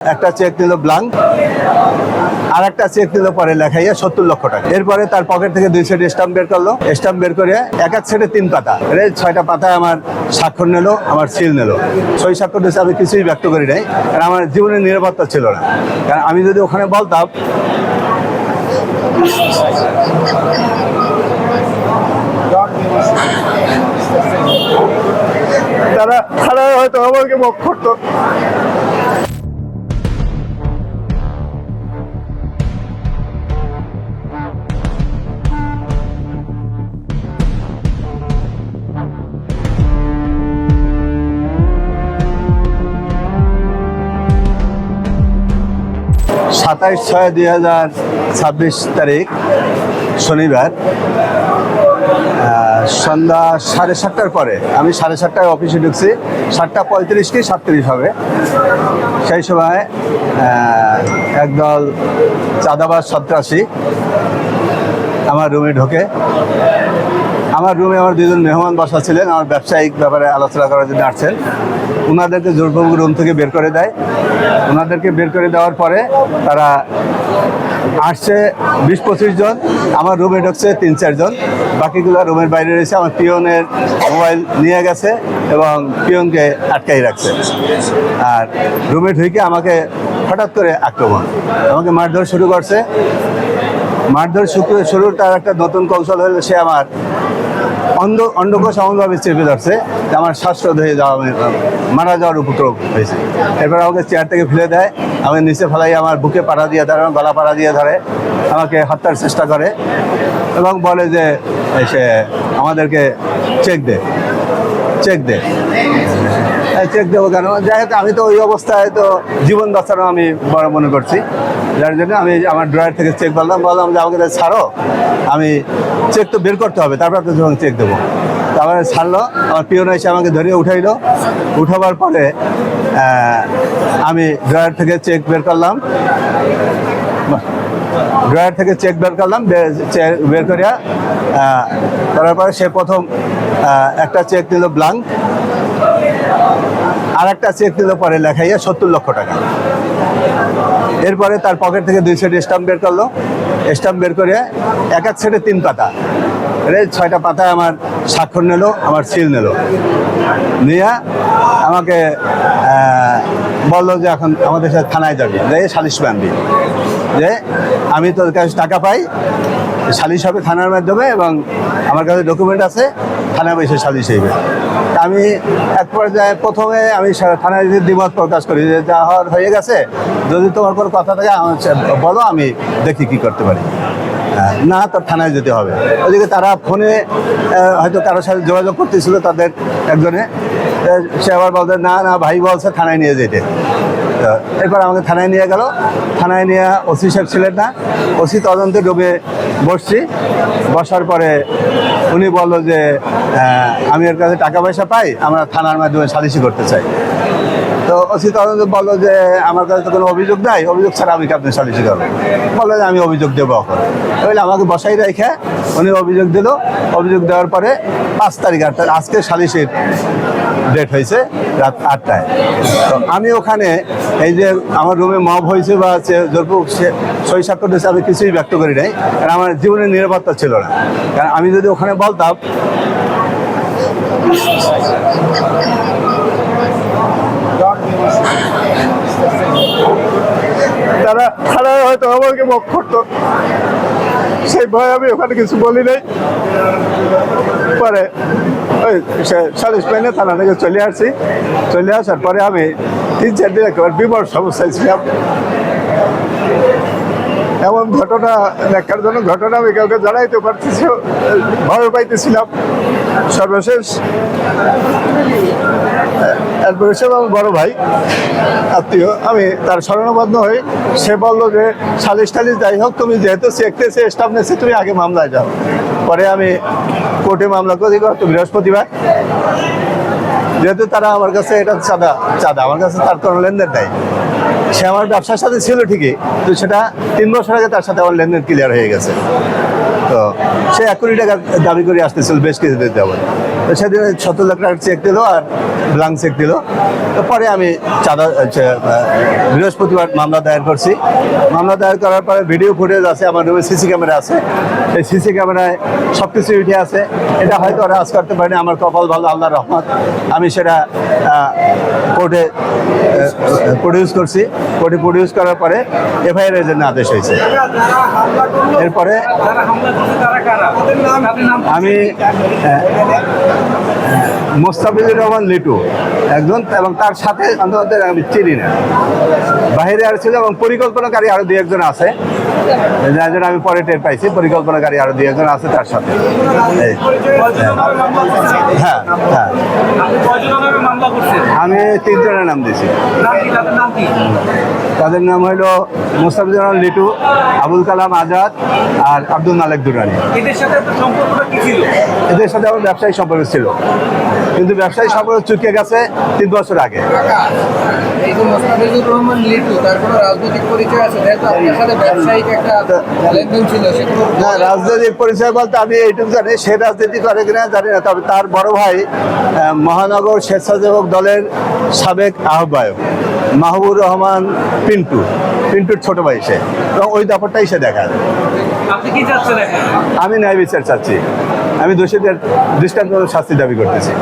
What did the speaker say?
একটা চেক নিল ব্লাঙ্ক, আর একটা চেক নিল পরে লেখাইয়া 70 লক্ষ টাকা। এরপরে তার পকেট থেকে 2 সেট স্টাম্প বের করলো। স্টাম্প বের করে এক সেটে 3 পাতা, 6টা পাতায় আমার স্বাক্ষর নিল, আমার সিল নিল। সই স্বাক্ষর দিয়েছে, আমি কিছুই ব্যক্ত করি নাই, কারণ আমার জীবনের নিরাপত্তা ছিল না। কারণ আমি যদি ওখানে বলতাম তারা হয়তো আমাকে বক করতো। সাতাইশ 6/2026 তারিখ শনিবার সন্ধ্যা 7:30টার পরে আমি 7:30টায় অফিসে ঢুকছি। 7:35 কি 37 হবে। সেই সময় একদল চাঁদাবাজ সন্ত্রাসী আমার রুমে ঢোকে। আমার রুমে আমার 2জন মেহমান বসা ছিলেন, আমার ব্যবসায়িক ব্যাপারে আলোচনা করার জন্য আসছেন। ওনাদেরকে জোরপূর্বক রুম থেকে বের করে দেয়। ওনাদেরকে বের করে দেওয়ার পরে তারা আসছে 20-25 জন, আমার রুমে ঢুকছে 3-4 জন, বাকিগুলো রুমের বাইরে রয়েছে। আমার পিয়নের মোবাইল নিয়ে গেছে এবং পিয়নকে আটকাই রাখছে। আর রুমে ঢুকে আমাকে হঠাৎ করে আক্রমণ, আমাকে মারধর শুরু করছে। মারধর শুরুর তার একটা নতুন কৌশল হলো, সে আমার অন্ডকোষ এমনভাবে চেপে ধরছে যে আমার শ্বাসরোধ হয়ে যাওয়া, মারা যাওয়ার উপক্রম হয়েছে। এরপর আমাকে চেয়ার থেকে ফেলে দেয়, আমাকে নিচে ফেলাই আমার বুকে পাড়া দিয়ে ধরে, গলা পাড়া দিয়ে ধরে, আমাকে হত্যার চেষ্টা করে এবং বলে যে সে আমাদেরকে চেক দে। চেক দেবো কেন? যাই হোক, আমি তো ওই অবস্থায় তো জীবন বাঁচানো আমি বড় মনে করছি, যার জন্য আমি আমার ড্রয়ার থেকে চেক বললাম যে আমাকে ছাড়ো, আমি চেক তো বের করতে হবে, তারপর তো যখন চেক দেবো। তারপরে ছাড়লো, আমার পিয়ন এসে আমাকে ধরিয়ে উঠাইলো। উঠাবার পরে আমি ড্রয়ার থেকে চেক বের করলাম, বের করিয়া করার পরে সে প্রথম একটা চেক নিল ব্লাঙ্ক, আর একটা চেক নিল পরে লেখাইয়া 70 লক্ষ টাকা। এরপরে তার পকেট থেকে 2 সেট স্টাম্প বের করলো। স্টাম্প বের করে এক সেটে 3 পাতা, 6টা পাতায় আমার স্বাক্ষর নিল, আমার সিল নিল। নিয়ে আমাকে বললো যে এখন আমাদের সাথে থানায় যাবি, যে সালিশ বানবি, যে আমি তোর কাছে টাকা পাই, সালিশ হবে থানার মাধ্যমে এবং আমার কাছে ডকুমেন্ট আছে, থানায় বসে সালিশ হইবে। আমি এক পর্যায়ে প্রথমে আমি থানায় দ্বিমত প্রকাশ করি যে যা হওয়ার হয়ে গেছে, যদি তোমার কোনো কথা থাকে বলো, আমি দেখি কি করতে পারি। না, তোর থানায় যেতে হবে। ওইদিকে তারা ফোনে হয়তো কারোর সাথে যোগাযোগ করতেছিল, তাদের একজনে, সে আবার বলতে না ভাই বলছে থানায় নিয়ে যেতে। এরপর আমাকে থানায় নিয়ে গেল। থানায় নিয়ে ওসি সাহেব ছিলেন না, ওসি তদন্তে ডুবে বসছি। বসার পরে উনি বললো যে আমি এর কাছে টাকা পয়সা পাই, আমরা থানার মাধ্যমে সালিশি করতে চাই। তো ওসি তদন্ত বললো যে আমার কাছে তো কোনো অভিযোগ নাই, অভিযোগ ছাড়া আমি আপনার সালিশি করবো। বললো যে আমি অভিযোগ দেবো এখন। তাহলে আমাকে বসাই রেখে উনি অভিযোগ দিল। অভিযোগ দেওয়ার পরে 5 তারিখ, আজকে সালিশির ডেট হয়েছে রাত 8টায়। তো আমি ওখানে এই যে আমার রুমে মব হয়েছে বা সই স্বাক্ষর দিয়েছে, আমি কিছুই ব্যক্ত করি নাই, কারণ আমার জীবনের নিরাপত্তা ছিল না। কারণ আমি যদি ওখানে বলতাম তারা হয়তো আমাকে বক করতো, সেই ভয় আমি ওখানে কিছু বলি নাই। পরে ওই সালিশ পাইনে থানা থেকে চলে আসছি। চলে আসার পরে আমি 3-4 দিন একেবারে বিমর সমস্যায় ছিলাম। এমন ঘটনা দেখার জন্য আমি কাউকে জানাইতে পারতেছি, ভয় পাইতেছিলাম। সর্বশেষ আমার বড় ভাই আত্মীয়, আমি তার শরণাবদ্ধ হই। সে বললো যে সালিশ যাই হোক, তুমি যেহেতু চেকতেছে স্টাফ নেছে, তুমি আগে মামলায় যাও। পরে আমি কোর্টে মামলা করি গত বৃহস্পতিবার। যেহেতু তারা আমার কাছে এটা চাঁদা আমার কাছে তার কোনো লেনদেন নেই। সে আমার ব্যবসার সাথে ছিল ঠিকই, তো সেটা 3 বছর আগে তার সাথে আমার লেনদেন ক্লিয়ার হয়ে গেছে। তো সে 1 কোটি টাকা দাবি করে আসতেছিল বেশ কিছুদিন যাবত। তো সেদিন 70 লাখ টাকার চেক দিল আর ব্লাঙ্ক চেক দিল। তো পরে আমি চাঁদা বৃহস্পতিবার মামলা দায়ের করছি। মামলা দায়ের করার পরে ভিডিও ফুটেজ আছে, আমার রুমে সিসি ক্যামেরা আছে। এই সিসি ক্যামেরায় সব কিছু উঠে আছে। এটা হয়তো ওরা আজ করতে পারেনি, আমার কপাল ভালো, আল্লাহর রহমত। আমি সেটা কোর্টে প্রডিউস করছি। কোর্টে প্রডিউস করার পরে এফআইআর এর জন্য আদেশ হয়েছে। এরপরে আমি মোস্তাফিজুর রহমান লিটু একজন, এবং তার সাথে অন্তত আমি চিনি না, বাহিরে আর ছিল, এবং পরিকল্পনাকারী আরো দুই একজন আছে, যার জন্য আমি পরে টের পাইছি। পরিকল্পনাকারী আরো দুই একজন আছে তার সাথে। হ্যাঁ হ্যাঁ, আমি 3 জনের নাম দিয়েছি। তাদের নাম হইল মোস্তাফিজুর রহমান লিটু, আবুল কালাম আজাদ আর আব্দুল মালেক দুরানি। এদের সাথে আপনার সম্পর্কটা কি ছিল? এদের সাথে আমার ব্যবসায়িক সম্পর্ক ছিল, কিন্তু ব্যবসায়িক সম্পর্ক চুকে গেছে 3 বছর আগে। এই যে মোস্তাফিজুর রহমান লিটু, তার কোনো রাজনৈতিক পরিচয় আছে? যেহেতু আপনার সাথে ব্যবসায়িক একটা লেনদেন ছিল, সেগুলো না, রাজনৈতিক পরিচয় বলতে আমি এইটুকু জানি, সে রাজনীতি করে কিনা জানি না। তবে তার বড় ভাই মহানগর স্বেচ্ছাসেবক দলের সাবেক আহ্বায়ক মাহবুবুর রহমান পিন্টুর ছোট ভাই সে, এবং ওই ব্যাপারটাই সে দেখায়। আপনি কি চাচ্ছেন এখন? আমি ন্যায় বিচার চাচ্ছি। আমি দোষীদের দৃষ্টান্তমূলক শাস্তি দাবি করতেছি।